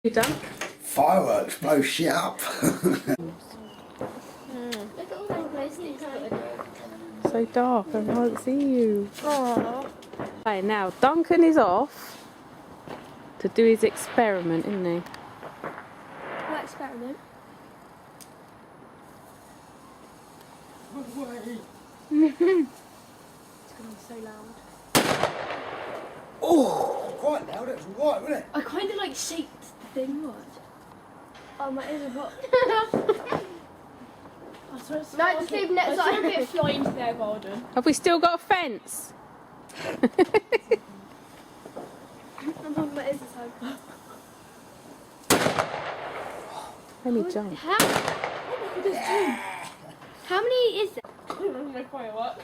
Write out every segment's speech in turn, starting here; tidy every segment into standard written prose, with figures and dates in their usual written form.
You done? Fireworks blow shit up. Look at all those places. So dark, I can't see you. Aww. Okay, now Duncan is off to do his experiment, isn't he? What experiment? No way. It's going to be so loud. Oh, quite loud. It was alright, wasn't it? I kind of like shaped the thing. What? Oh, my ears are hot. No, just leave nets on. I saw a bit fly into their garden. Have we still got a fence? My ears are so Let me jump. How many is there? No firework.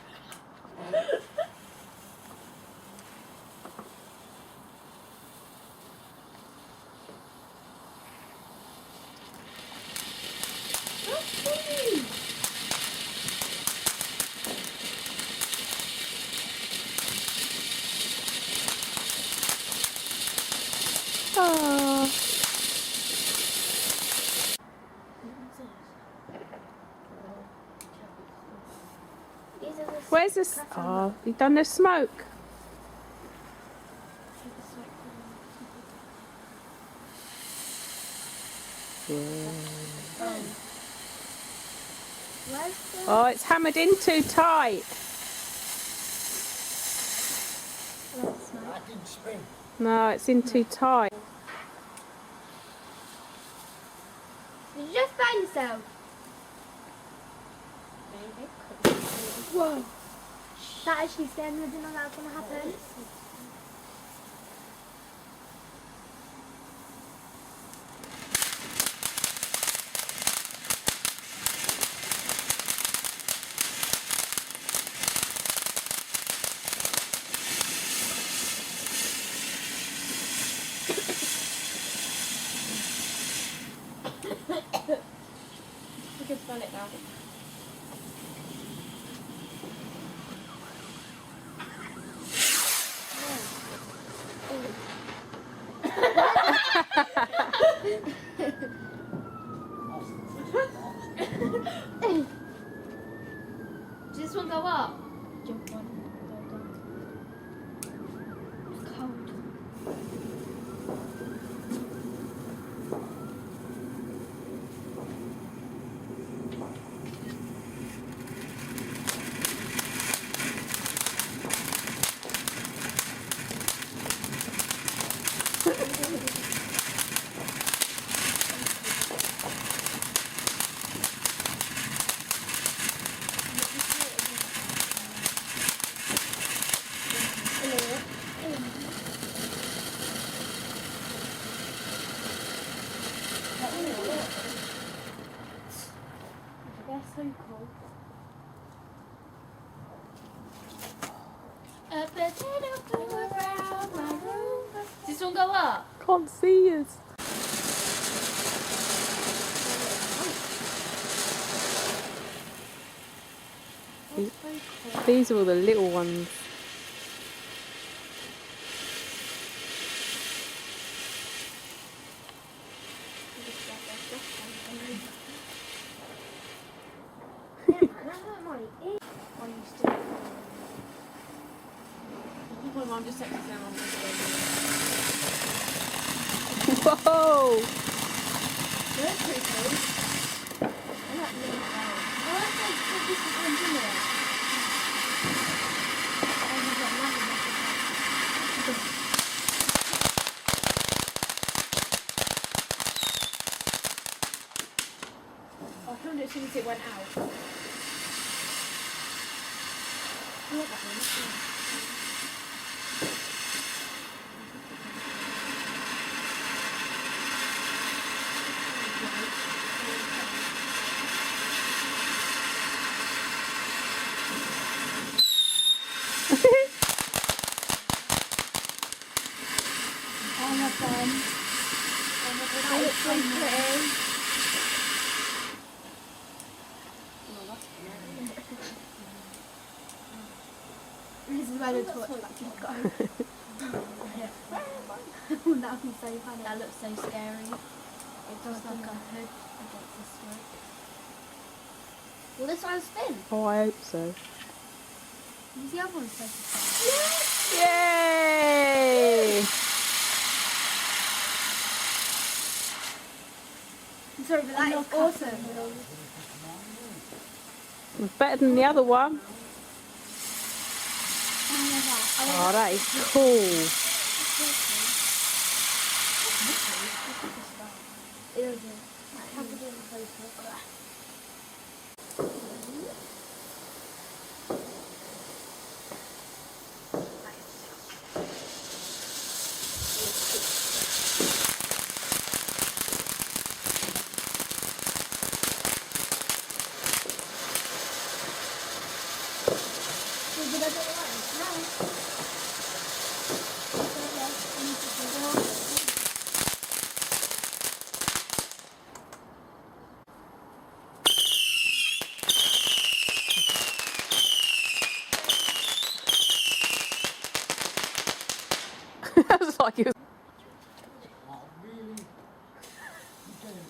Oh. Where's this? Oh, you done the smoke. Oh, it's hammered in too tight. That didn't spin. No, it's in too tight. Did you just bang yourself? Whoa. That actually scared me. I didn't know that was going to happen. We can smell it now. Does this one go up? Jump one. It's cold. They're so cool. A potato flew around my room. Does this one go up? Can't see us. These are all the little ones. My mum just texted them on Whoa! That's pretty cool. I like little flowers. I like this one's in there. Oh, you've got nothing left. I filmed it as soon as it went out. I like that one. Oh my god. That looks so pretty. This is where the torch batteries go. That would be so funny. That looks so scary. It does like a hood against the smoke. Will this one spin? Oh, I hope so. Who's the other one supposed to spin? Yay! I'm sorry, but that is awesome. It's better than the other one. Oh, that is cool. It is. Have to do it closer. That's like it was. Oh, really? You get it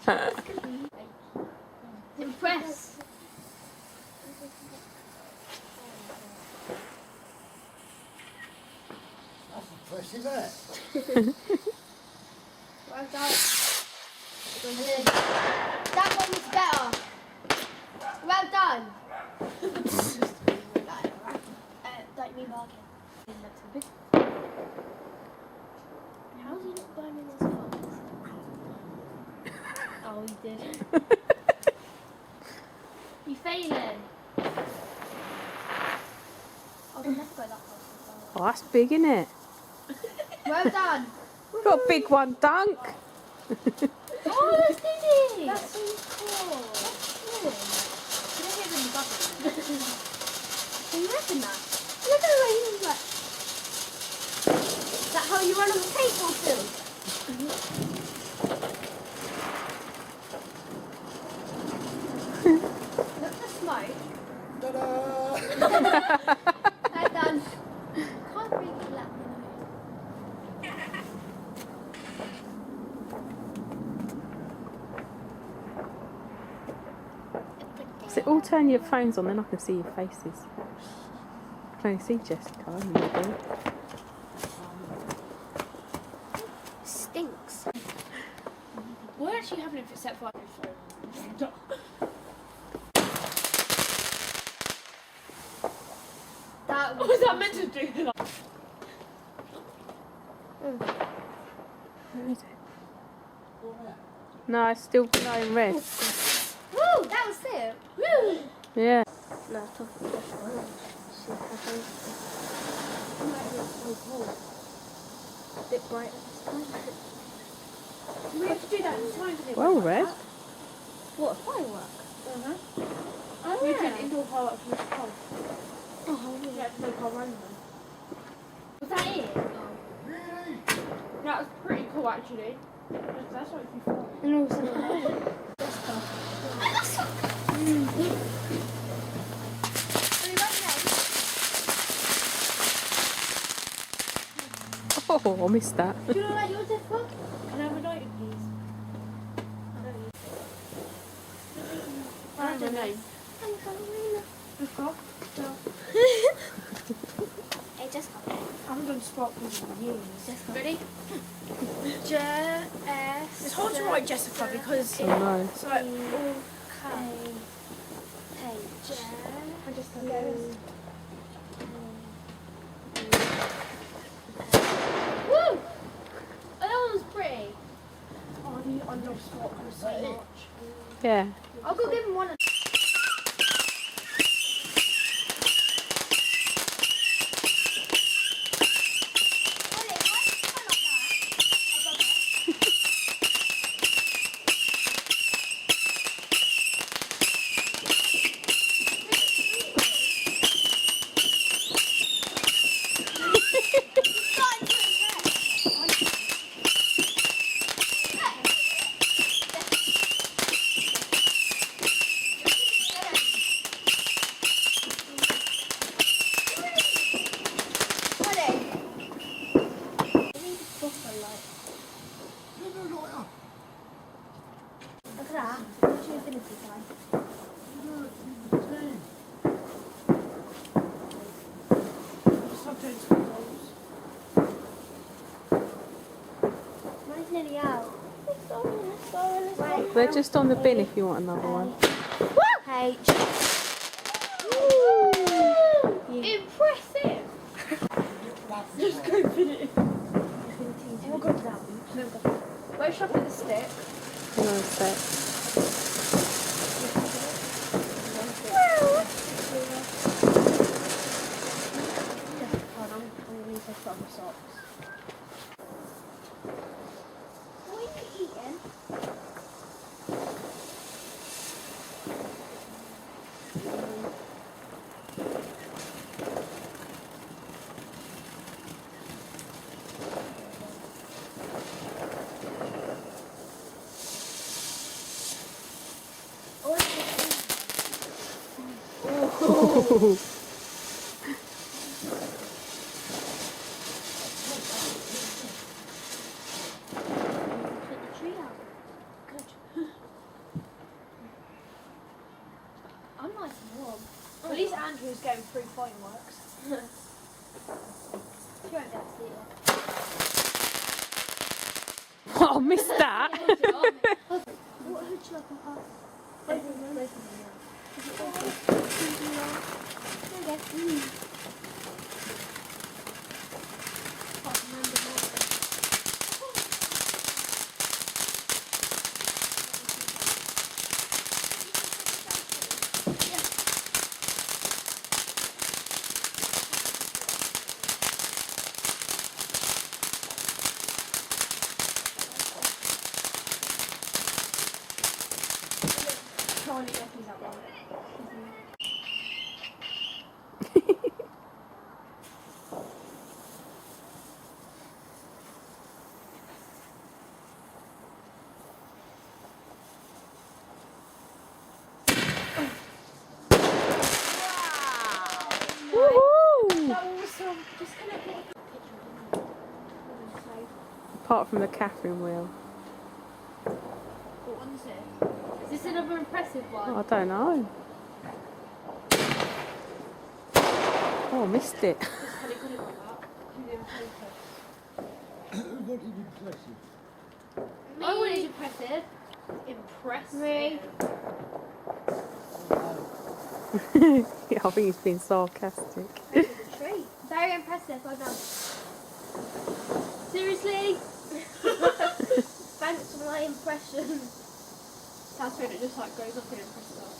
first. Impress. That's impressive, isn't it? Well done. That one was better. Well done. Don't be barking. How's he not burning his clothes? Oh, he did. You failing? Oh, we never go that fast. Oh, that's big, isn't it? Well done. Got a big one, Dunk. Oh, that's Diddy. That's so cool. That's cool. Can I hit him in the bubble? Can you reckon that? Look at the way he was like. Is that how you run on the skateboard too? Look at the smoke. Ta-da! Well done. Can't really let me know. So all turn your phones on, then I can see your faces. I can only see Jessica. Maybe. Stinks. We're actually having it set for our phone. That was. Was that meant to do that? Where is it? No, it's still glowing red. Woo! That was it. Woo! Yeah. No, it's off. A bit bright at this time. We have to do that in time. Well red. What, a firework? Oh, we did indoor fireworks with the car. Oh, Yeah, no car running them. was that it? Really? That was pretty cool actually. That's what you thought. And also Oh, I missed that. Do you know like yours is for? Can I have a lighter, please? I don't know. Hey, Jessica. I haven't done sparkles in years. Jessica. Ready? J-S. It's hard to write Jessica because Oh no. it's like all Hey, J. I just don't get it. Woo! Oh, that one was pretty. Oh, I love sparkles so much. Yeah. I'll go give him one. proper light. Get the lighter. Look at that. What's your infinity sign? Look, it's the thing. Subject to goals. Mine's nearly out. Let's go. They're just on the bin if you want another one. H. Impressive! Just go fit it. We'll go to that one. Where should I put the stick? Hang on a sec. Hold on, I'm going to put on the socks. What are you eating? Put the tree out. Good. I'm nice and warm. At least Andrew's going through fireworks. You won't be able to see it. Oh, missed that. What hood should I put on? Both of them. Is it both of them? There you go. Can't remember more. Trying to get these out there. Woohoo! That awesome. Just gonna get a picture of him. Apart from the Catherine wheel. What one's it? Is this another impressive one? Oh, I don't know. Oh, missed it. Just had it got it like that. Who didn't focus? Who wanted impressive? I wanted impressive. Impressive. Me. Yeah, I think he's been sarcastic. Tree. Very impressive, I know. Seriously? Thanks for my impression. Sounds weird, it just like goes up and impresses us.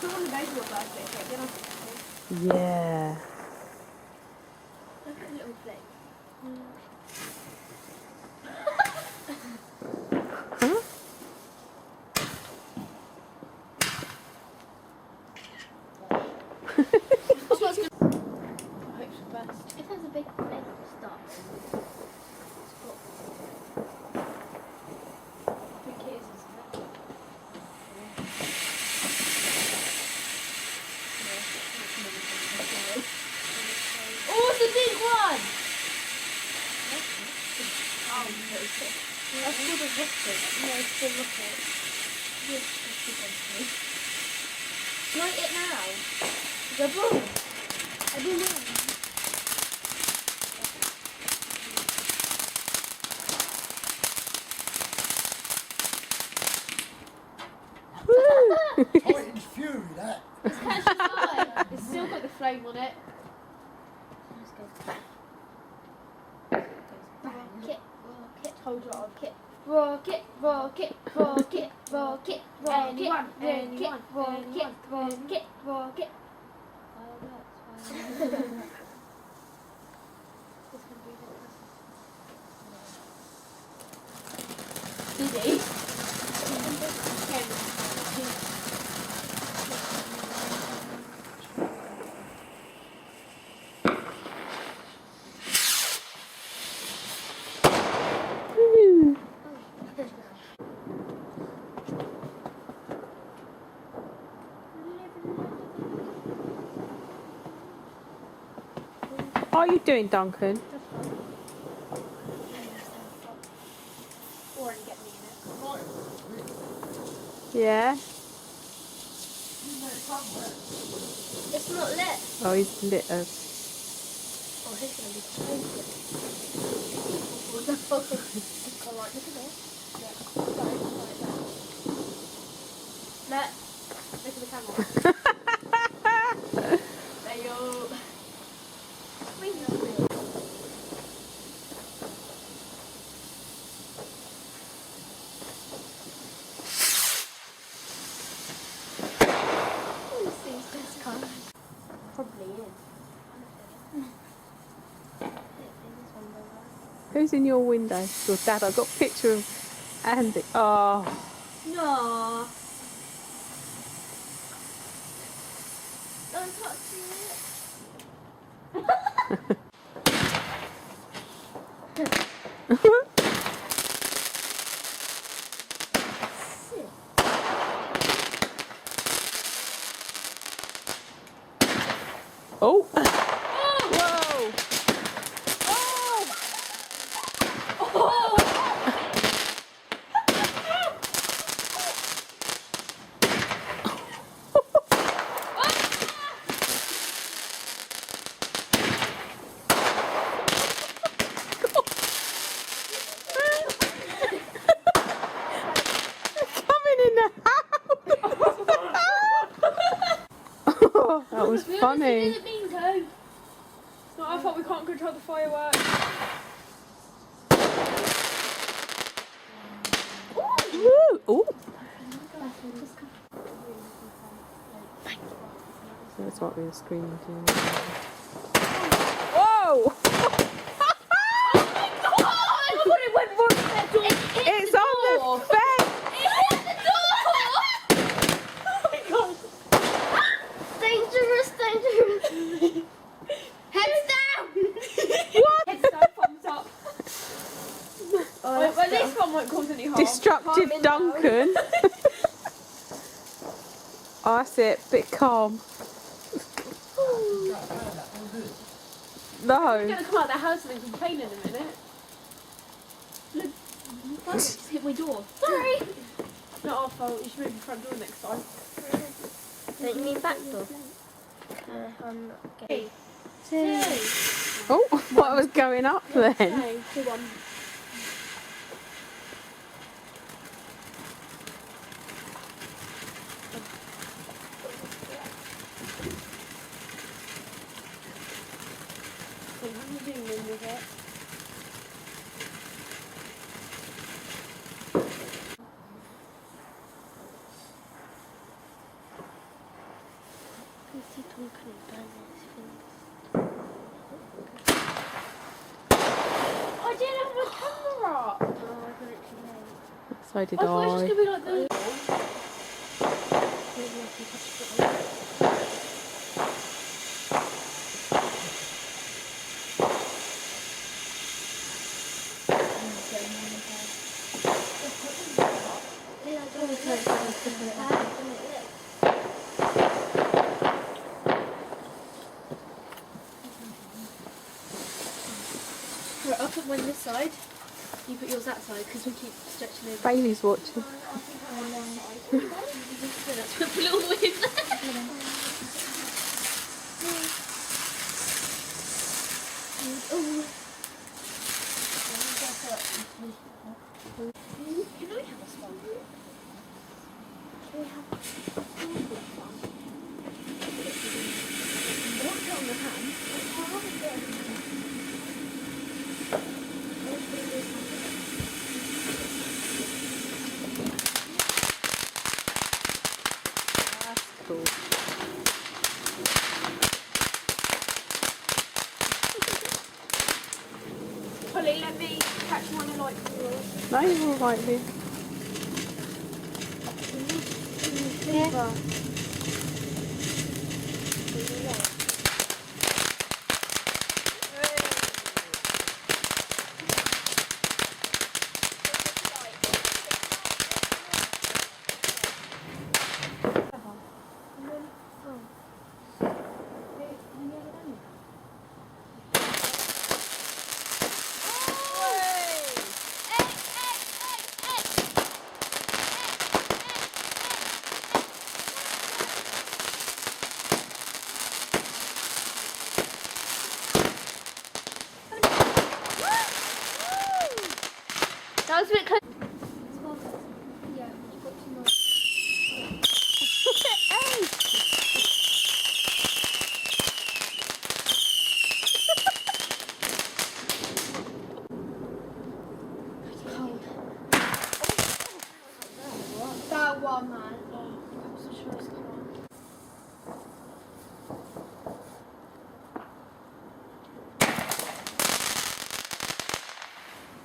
Put on the baby your birthday cake, then I'll fix it. Yeah. Look at the little thing. Huh? I hope for the best. If there's a big start, I think it is, isn't it? Oh, it's a big one! That's called a rocket. No, it's a rocket. Yes, that's a rocket. Light it now. The boom. I don't know. Titan's Fury, that. It's catching fire. It's still got the flame on it. Rocket, rocket, Hold it on. rocket, rocket, rocket, rocket, rocket, Anyone, rocket, rocket, rocket, rocket. Did he? What are you doing, Duncan? Or get me in it. Right. Yeah? It's not lit. Oh, he's lit us. Oh, he's going to be crazy. Oh, no. Come on, look at this. Look, look at the camera. There you go. Probably is. Who's in your window? Your dad. I got a picture of Andy. Oh, No. Don't touch it. oh. Whoa. Coming in the house. Oh, that was funny. It's not our fault we can't control the fireworks. Woo. Ooh. That's what we were screaming to. Whoa! It's on the fence! Dangerous. Heads down. Heads down, thumbs up. Well, this one won't cause any harm. Destructive Duncan. Oh, that's it. Bit calm. He's No. going to come out of the house and then complain in a minute. Look, why did you just hit my door? Sorry. Not our fault. You should move the front door next time. Don't you mean back door? Okay. 2. Oh, what was going up then? Okay, 2, 1. What are you doing with it? I didn't have my camera up. So did I thought it was just I. going to be like the... Right, I'll put mine this side. You put yours that side because we keep stretching over. Bailey's watching. Let's put the little wave there. Can I have a spot? Can we have I want it on the hand. Cool. Polly, let me catch one and like yours. No, you're all right here. Yeah. was a bit close. Yeah, you've got too much. That one, man. Oh, I'm so sure it's gone.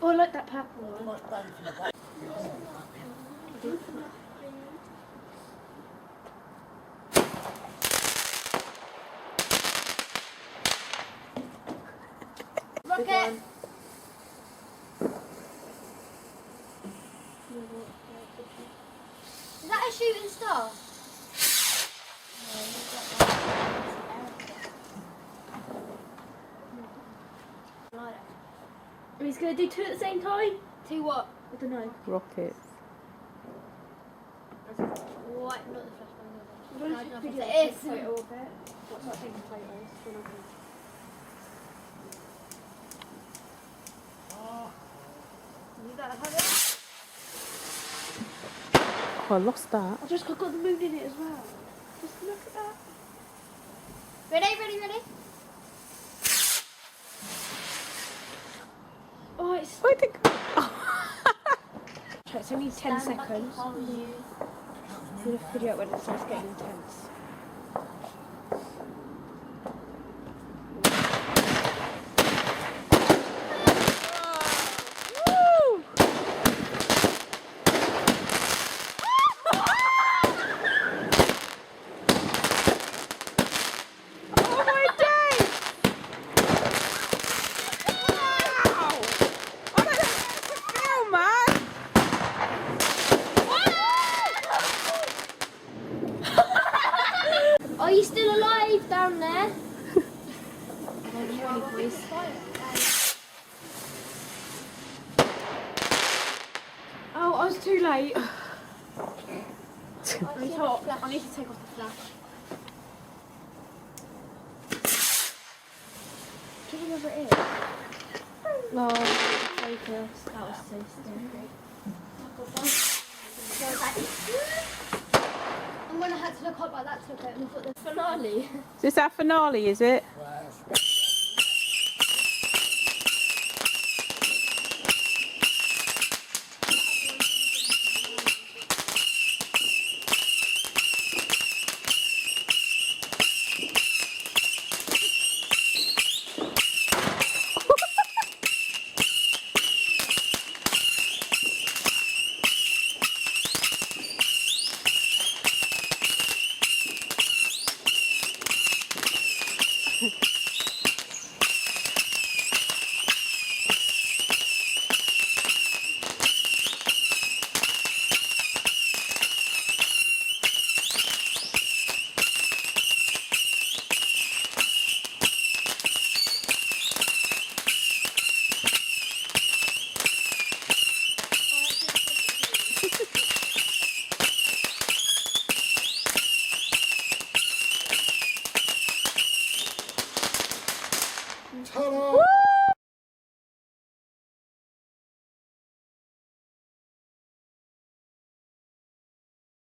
Oh, I like that purple one. Like bang for the back. Rocket! Is that a shooting star? Are we just going to do two at the same time? Two what? I don't know. Rockets. What? Not the flashbang. No, I don't know if Video it's a photo of it. What's that taking photos? When I can- You got a photo? Oh, I lost that. I just got the moon in it as well. Just look at that. Ready? Oh, it's... Where'd it go? It's only 10 seconds. We'll figure out when it starts getting intense. Woo! Oh my days! Wow! I don't know how to feel, man! Are you still alive down there? Oh, I was too late. I need to take off the flash. Do you remember it is? Oh, focus. That was so I'm gonna have to look up like that to look at and put the finale. Is this our finale, is it? Wow.